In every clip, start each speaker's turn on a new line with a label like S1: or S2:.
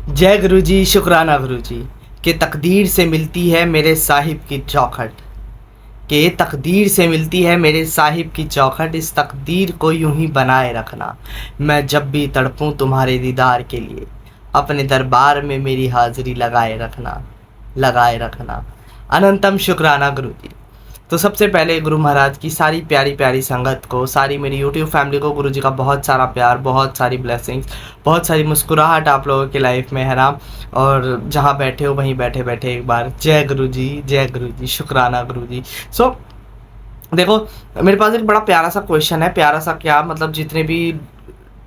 S1: जय गुरु जी, शुक्राना गुरु जी कि तकदीर से मिलती है मेरे साहिब की चौखट। कि तकदीर से मिलती है मेरे साहिब की चौखट। इस तकदीर को यूं ही बनाए रखना, मैं जब भी तड़पूं तुम्हारे दीदार के लिए। अपने दरबार में मेरी हाजिरी लगाए रखना, लगाए रखना। अनंतम शुक्राना गुरु जी। तो सबसे पहले गुरु महाराज की सारी प्यारी प्यारी संगत को, सारी मेरी यूट्यूब फैमिली को गुरु जी का बहुत सारा प्यार, बहुत सारी ब्लेसिंग्स, बहुत सारी मुस्कुराहट आप लोगों की लाइफ में है ना। और जहाँ बैठे हो वहीं बैठे बैठे एक बार जय गुरु जी, जय गुरु जी, शुक्राना गुरु जी। सो देखो, मेरे पास एक बड़ा प्यारा सा क्वेश्चन है। प्यारा सा क्या मतलब, जितने भी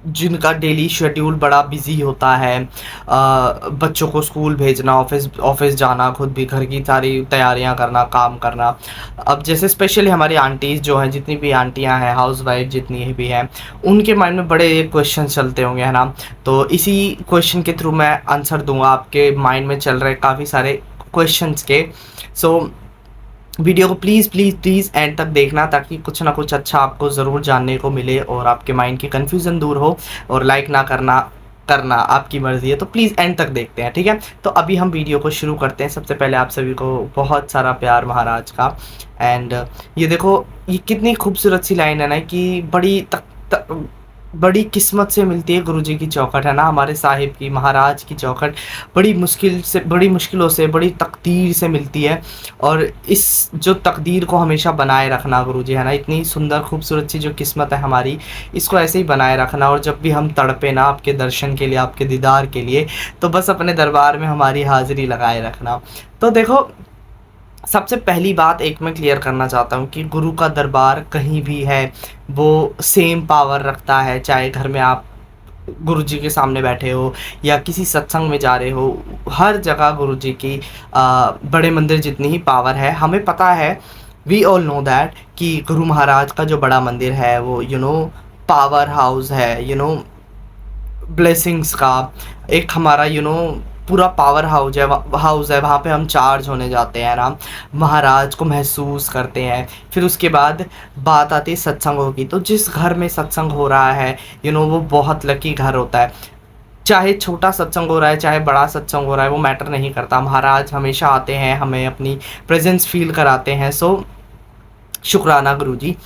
S1: जिनका डेली शेड्यूल बड़ा बिजी होता है, बच्चों को स्कूल भेजना, ऑफिस ऑफिस जाना, खुद भी घर की सारी तैयारियां करना, काम करना। अब जैसे स्पेशली हमारी आंटीज़ जो हैं, जितनी भी आंटियां हैं, हाउस वाइफ जितनी भी हैं, उनके माइंड में बड़े क्वेश्चन चलते होंगे, है ना। तो इसी क्वेश्चन के थ्रू मैं आंसर दूंगा आपके माइंड में चल रहे काफ़ी सारे क्वेश्चंस के। सो वीडियो को प्लीज़ प्लीज़ प्लीज़ एंड तक देखना, ताकि कुछ ना कुछ अच्छा आपको ज़रूर जानने को मिले और आपके माइंड की कन्फ्यूज़न दूर हो। और लाइक ना करना करना आपकी मर्ज़ी है, तो प्लीज़ एंड तक देखते हैं, ठीक है। तो अभी हम वीडियो को शुरू करते हैं। सबसे पहले आप सभी को बहुत सारा प्यार महाराज का। एंड ये देखो, ये कितनी खूबसूरत सी लाइन है ना कि बड़ी किस्मत से मिलती है गुरु जी की चौखट, है ना, हमारे साहिब की, महाराज की चौखट। बड़ी मुश्किल से, बड़ी मुश्किलों से, बड़ी तकदीर से मिलती है। और इस जो तकदीर को हमेशा बनाए रखना गुरु जी, है ना, इतनी सुंदर खूबसूरत सी जो किस्मत है हमारी, इसको ऐसे ही बनाए रखना। और जब भी हम तड़पे ना आपके दर्शन के लिए, आपके दीदार के लिए, तो बस अपने दरबार में हमारी हाजिरी लगाए रखना। तो देखो, सबसे पहली बात एक मैं क्लियर करना चाहता हूँ कि गुरु का दरबार कहीं भी है, वो सेम पावर रखता है। चाहे घर में आप गुरु जी के सामने बैठे हो या किसी सत्संग में जा रहे हो, हर जगह गुरु जी की बड़े मंदिर जितनी ही पावर है। हमें पता है, वी ऑल नो दैट, कि गुरु महाराज का जो बड़ा मंदिर है वो पावर हाउस है, ब्लेसिंग्स का एक हमारा पूरा पावर हाउस है। वहाँ पे हम चार्ज होने जाते हैं ना, महाराज को महसूस करते हैं। फिर उसके बाद बात आती है सत्संगों की। तो जिस घर में सत्संग हो रहा है, वो बहुत लकी घर होता है। चाहे छोटा सत्संग हो रहा है, चाहे बड़ा सत्संग हो रहा है, वो मैटर नहीं करता, महाराज हमेशा आते हैं, हमें अपनी प्रेजेंस फील कराते हैं। सो शुक्राना गुरु जी।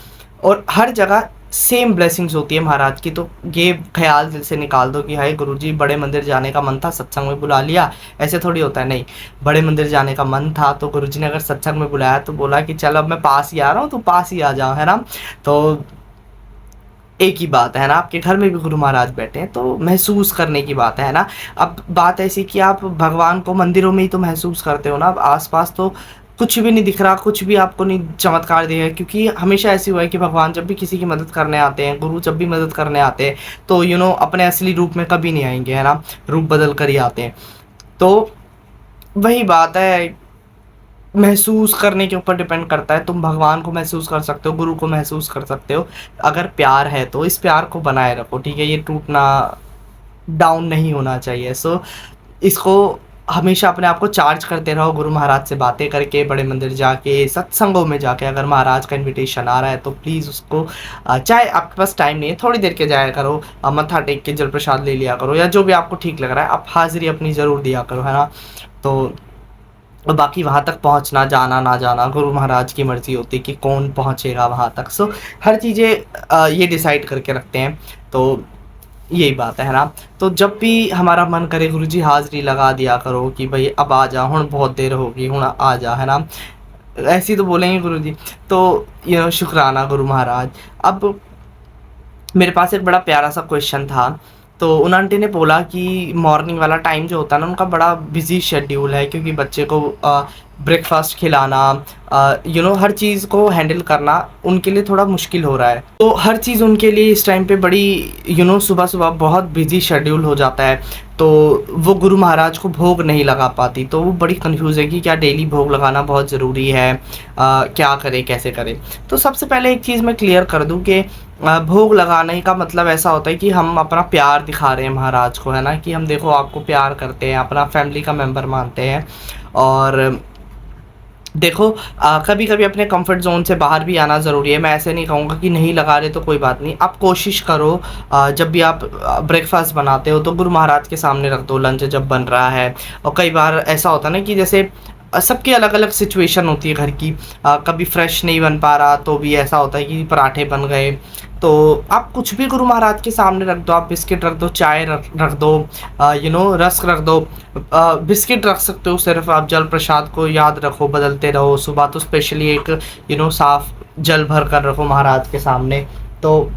S1: और हर जगह सेम ब्लेसिंग्स होती है महाराज की। तो ये ख्याल दिल से निकाल दो कि हाय गुरु जी, बड़े मंदिर जाने का मन था, सत्संग में बुला लिया, ऐसे थोड़ी होता है। नहीं, बड़े मंदिर जाने का मन था तो गुरु जी ने अगर सत्संग में बुलाया तो बोला कि चल अब मैं पास ही आ रहा हूँ, तो पास ही आ जाओ, है ना। तो एक ही बात है ना, आपके घर में भी गुरु महाराज बैठे हैं, तो महसूस करने की बात है ना। अब बात ऐसी कि आप भगवान को मंदिरों में ही तो महसूस करते हो ना, अब आसपास तो कुछ भी नहीं दिख रहा, कुछ भी आपको नहीं चमत्कार दिखेगा। क्योंकि हमेशा ऐसी हुआ है कि भगवान जब भी किसी की मदद करने आते हैं, गुरु जब भी मदद करने आते हैं, तो अपने असली रूप में कभी नहीं आएंगे, है ना, रूप बदल कर ही आते हैं। तो वही बात है, महसूस करने के ऊपर डिपेंड करता है। तुम भगवान को महसूस कर सकते हो, गुरु को महसूस कर सकते हो, अगर प्यार है तो इस प्यार को बनाए रखो, ठीक है। ये टूटना, डाउन नहीं होना चाहिए। सो इसको हमेशा अपने आप को चार्ज करते रहो, गुरु महाराज से बातें करके, बड़े मंदिर जाके, सत्संगों में जाके। अगर महाराज का इनविटेशन आ रहा है तो प्लीज़ उसको, चाहे आपके पास टाइम नहीं है, थोड़ी देर के जाया करो, मत्था टेक के जल प्रसाद ले लिया करो, या जो भी आपको ठीक लग रहा है, आप हाजिरी अपनी ज़रूर दिया करो, है ना। तो बाकी वहाँ तक पहुँचना, जाना ना जाना, गुरु महाराज की मर्ज़ी होती है कि कौन पहुँचेगा वहाँ तक। सो हर चीज़ें ये डिसाइड करके रखते हैं। तो यही बात है ना। तो जब भी हमारा मन करे, गुरु जी हाज़िरी लगा दिया करो कि भई अब आ जा, हुण बहुत देर होगी, हुण आ जा, है ना। ऐसे ही तो बोलेंगे गुरु जी। तो शुक्राना गुरु महाराज। अब मेरे पास एक बड़ा प्यारा सा क्वेश्चन था। तो उन आंटी ने बोला कि मॉर्निंग वाला टाइम जो होता है ना, उनका बड़ा बिजी शेड्यूल है, क्योंकि बच्चे को ब्रेकफास्ट खिलाना, हर चीज़ को हैंडल करना उनके लिए थोड़ा मुश्किल हो रहा है। तो हर चीज़ उनके लिए इस टाइम पे बड़ी, सुबह सुबह बहुत बिजी शेड्यूल हो जाता है। तो वो गुरु महाराज को भोग नहीं लगा पाती। तो वो बड़ी कंफ्यूज है कि क्या डेली भोग लगाना बहुत ज़रूरी है, क्या करे, कैसे करे। तो सबसे पहले एक चीज़ मैं क्लियर कर दूं कि भोग लगाने का मतलब ऐसा होता है कि हम अपना प्यार दिखा रहे हैं महाराज को, है ना, कि हम देखो आपको प्यार करते हैं, अपना फैमिली का मेंबर मानते हैं। और देखो कभी-कभी अपने कंफर्ट ज़ोन से बाहर भी आना ज़रूरी है। मैं ऐसे नहीं कहूँगा कि नहीं लगा रहे तो कोई बात नहीं। आप कोशिश करो जब भी आप ब्रेकफ़ास्ट बनाते हो तो गुरु महाराज के सामने रख दो लंच जब बन रहा है। और कई बार ऐसा होता है ना कि जैसे सबकी अलग-अलग सिचुएशन होती है घर की। कभी फ्रेश नहीं बन पा रहा तो भी ऐसा होता है कि पराठे बन गए। तो आप कुछ भी गुरु महाराज के सामने रख दो, आप बिस्किट रख दो, चाय रख रख दो, रस्क रख दो। बिस्किट रख सकते हो, सिर्फ आप जल प्रसाद को याद रखो, बदलते रहो। सुबह तो स्पेशली एक साफ जल भर कर रखो महाराज के सामने। तो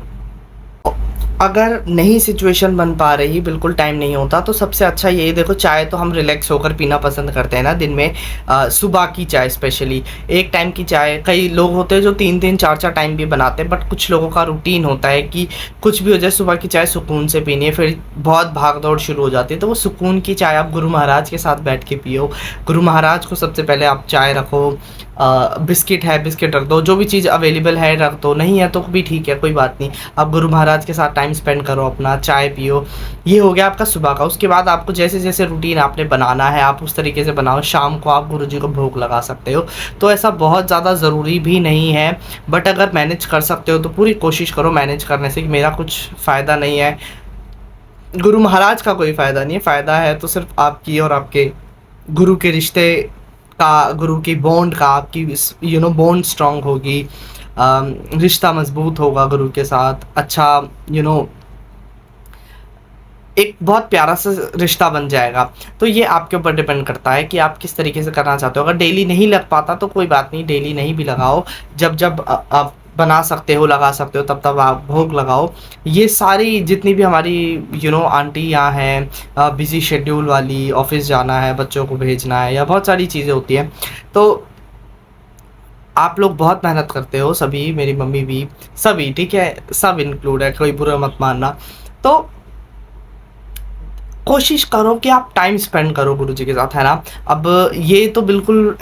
S1: अगर नहीं सिचुएशन बन पा रही, बिल्कुल टाइम नहीं होता, तो सबसे अच्छा यही देखो, चाय तो हम रिलैक्स होकर पीना पसंद करते हैं ना दिन में। सुबह की चाय स्पेशली, एक टाइम की चाय, कई लोग होते हैं जो 3-3 4-4 टाइम भी बनाते हैं, बट कुछ लोगों का रूटीन होता है कि कुछ भी हो जाए सुबह की चाय सुकून से पीनी है, फिर बहुत भाग-दौड़ शुरू हो जाती है, तो वो सुकून की चाय आप गुरु महाराज के साथ बैठ के पियो। गुरु महाराज को सबसे पहले आप चाय रखो, बिस्किट है, बिस्किट रख दो, जो भी चीज़ अवेलेबल है रख दो, नहीं है तो भी ठीक है, कोई बात नहीं। आप गुरु महाराज के साथ टाइम स्पेंड करो अपना, चाय पियो। ये हो गया आपका सुबह का। उसके बाद आपको जैसे-जैसे रूटीन आपने बनाना है, आप उस तरीके से बनाओ। शाम को आप गुरुजी को भोग लगा सकते हो। तो ऐसा बहुत ज़्यादा ज़रूरी भी नहीं है, बट अगर मैनेज कर सकते हो तो पूरी कोशिश करो मैनेज करने से कि मेरा कुछ फ़ायदा नहीं है, गुरु महाराज का कोई फ़ायदा नहीं है, फ़ायदा है तो सिर्फ़ आपकी और आपके गुरु के रिश्ते का, गुरु की बॉन्ड का, आपकी बॉन्ड स्ट्रॉन्ग होगी। रिश्ता मज़बूत होगा गुरु के साथ। अच्छा यू नो एक बहुत प्यारा सा रिश्ता बन जाएगा। तो ये आपके ऊपर डिपेंड करता है कि आप किस तरीके से करना चाहते हो। अगर डेली नहीं लग पाता तो कोई बात नहीं, डेली नहीं भी लगाओ। जब-जब आप बना सकते हो, लगा सकते हो, तब-तब आप भोग लगाओ। ये सारी जितनी भी हमारी आंटी यहाँ हैं, बिज़ी शेड्यूल वाली, ऑफ़िस जाना है, बच्चों को भेजना है या बहुत सारी चीज़ें होती हैं। तो आप लोग बहुत मेहनत करते हो सभी, मेरी मम्मी भी, सभी ठीक है, सब इंक्लूड है, कोई बुरा मत मानना। तो कोशिश करो कि आप टाइम स्पेंड करो गुरुजी के साथ, है ना? अब ये तो बिल्कुल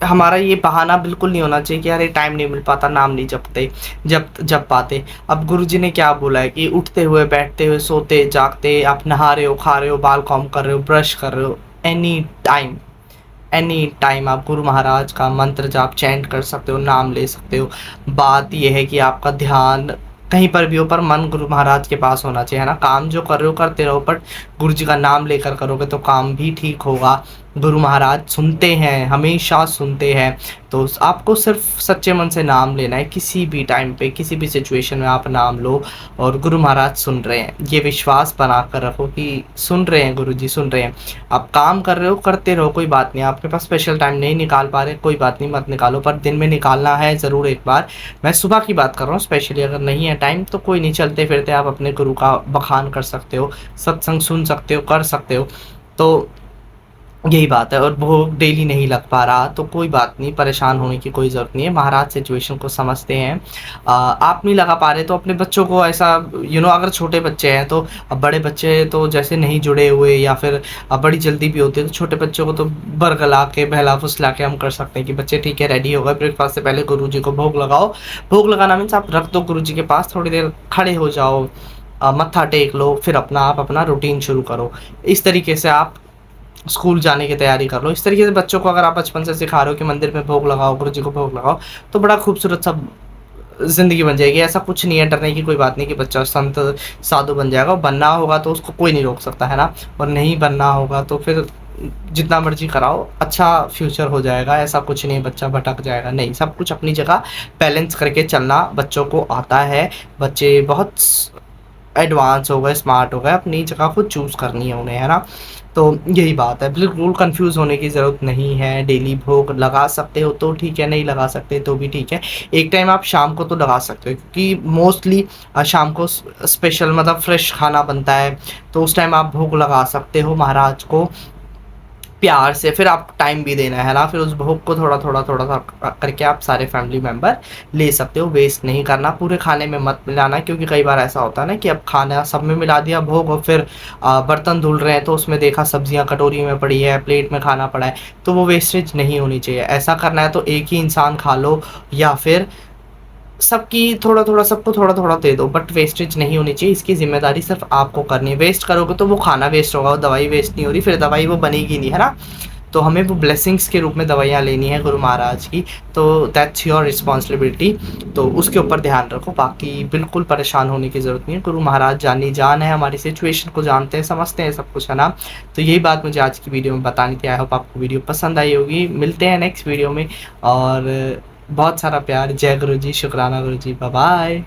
S1: हमारा ये बहाना बिल्कुल नहीं होना चाहिए कि अरे टाइम नहीं मिल पाता, नाम नहीं जपते जप पाते। अब गुरुजी ने क्या बोला है कि उठते हुए, बैठते हुए, सोते, जागते, आप नहा रहे हो, खा रहे हो, बाल कॉम्ब कर रहे हो, ब्रश कर रहे हो, एनी टाइम आप गुरु महाराज का मंत्र जाप चैंट कर सकते हो, नाम ले सकते हो। बात ये है कि आपका ध्यान कहीं पर भी हो, पर मन गुरु महाराज के पास होना चाहिए, है ना? काम जो कर रहे हो करते रहो, बट गुरु जी का नाम लेकर करोगे तो काम भी ठीक होगा। गुरु महाराज सुनते हैं, हमेशा सुनते हैं। तो आपको सिर्फ सच्चे मन से नाम लेना है, किसी भी टाइम पे, किसी भी सिचुएशन में आप नाम लो और गुरु महाराज सुन रहे हैं। ये विश्वास बना कर रखो कि सुन रहे हैं, गुरु जी सुन रहे हैं। आप काम कर रहे हो, करते रहो, कोई बात नहीं। आपके पास स्पेशल टाइम नहीं निकाल पा रहे, कोई बात नहीं, मत निकालो, पर दिन में निकालना है ज़रूर एक बार। मैं सुबह की बात कर रहा हूँ स्पेशली, अगर नहीं है टाइम तो कोई नहीं, चलते-फिरते आप अपने गुरु का बखान कर सकते हो, सत्संग सुन सकते हो, कर सकते हो। तो यही बात है। और भोग डेली नहीं लग पा रहा तो कोई बात नहीं, परेशान होने की कोई ज़रूरत नहीं है, महाराज सिचुएशन को समझते हैं। आप नहीं लगा पा रहे तो अपने बच्चों को ऐसा अगर छोटे बच्चे हैं तो, अब बड़े बच्चे तो जैसे नहीं जुड़े हुए या फिर बड़ी जल्दी भी होती है, तो छोटे बच्चों को तो बरगला के, बहला-फुसला के हम कर सकते हैं कि बच्चे ठीक है, रेडी हो गए, ब्रेकफ़ास्ट से पहले गुरुजी को भोग लगाओ। भोग लगाना मीन्स आप रख दो गुरुजी के पास, थोड़ी देर खड़े हो जाओ, मत्था टेक लो, फिर आप अपना रूटीन शुरू करो। इस तरीके से आप स्कूल जाने की तैयारी कर लो। इस तरीके से बच्चों को अगर आप बचपन से सिखा रहे हो कि मंदिर में भोग लगाओ, गुरुजी को भोग लगाओ, तो बड़ा खूबसूरत सा ज़िंदगी बन जाएगी। ऐसा कुछ नहीं है, डरने की कोई बात नहीं कि बच्चा संत साधु बन जाएगा। बनना होगा तो उसको कोई नहीं रोक सकता, है ना? और नहीं बनना होगा तो फिर जितना मर्ज़ी कराओ, अच्छा फ्यूचर हो जाएगा। ऐसा कुछ नहीं बच्चा भटक जाएगा, नहीं, सब कुछ अपनी जगह बैलेंस करके चलना बच्चों को आता है। बच्चे बहुत एडवांस हो गए, स्मार्ट हो गए, अपनी जगह खुद चूज़ करनी है उन्हें, है ना? तो यही बात है, बिल्कुल कन्फ्यूज़ होने की ज़रूरत नहीं है। डेली भोग लगा सकते हो तो ठीक है, नहीं लगा सकते तो भी ठीक है। एक टाइम आप शाम को तो लगा सकते हो, क्योंकि मोस्टली शाम को स्पेशल मतलब फ्रेश खाना बनता है, तो उस टाइम आप भोग लगा सकते हो महाराज को प्यार से। फिर आप टाइम भी देना है ना, फिर उस भोग को थोड़ा-थोड़ा करके आप सारे फैमिली मेंबर ले सकते हो, वेस्ट नहीं करना। पूरे खाने में मत मिलाना, क्योंकि कई बार ऐसा होता है ना कि अब खाना सब में मिला दिया भोग, और फिर बर्तन धुल रहे हैं तो उसमें देखा सब्जियां कटोरी में पड़ी है, प्लेट में खाना पड़ा है, तो वो वेस्टेज नहीं होनी चाहिए। ऐसा करना है तो एक ही इंसान खा लो, या फिर सबकी थोड़ा-थोड़ा, सबको थोड़ा-थोड़ा दे दो, बट वेस्टेज नहीं होनी चाहिए। इसकी ज़िम्मेदारी सिर्फ़ आपको करनी है। वेस्ट करोगे तो वो खाना वेस्ट होगा, वो दवाई वेस्ट नहीं हो रही, फिर दवाई वो बनेगी नहीं, है ना? तो हमें वो ब्लेसिंग्स के रूप में दवाइयाँ लेनी है गुरु महाराज की, तो दैट्स योर रिस्पॉन्सिबिलिटी। तो उसके ऊपर ध्यान रखो, बाकी बिल्कुल परेशान होने की ज़रूरत नहीं है। गुरु महाराज जानी जान है, हमारी सिचुएशन को जानते हैं, समझते हैं सब कुछ, है ना। तो यही बात मुझे आज की वीडियो में बतानी थी। आई होप आपको वीडियो पसंद आई होगी। मिलते हैं नेक्स्ट वीडियो में, और बहुत सारा प्यार। जय गुरु जी, शुक्राना गुरु जी, बाय बाय।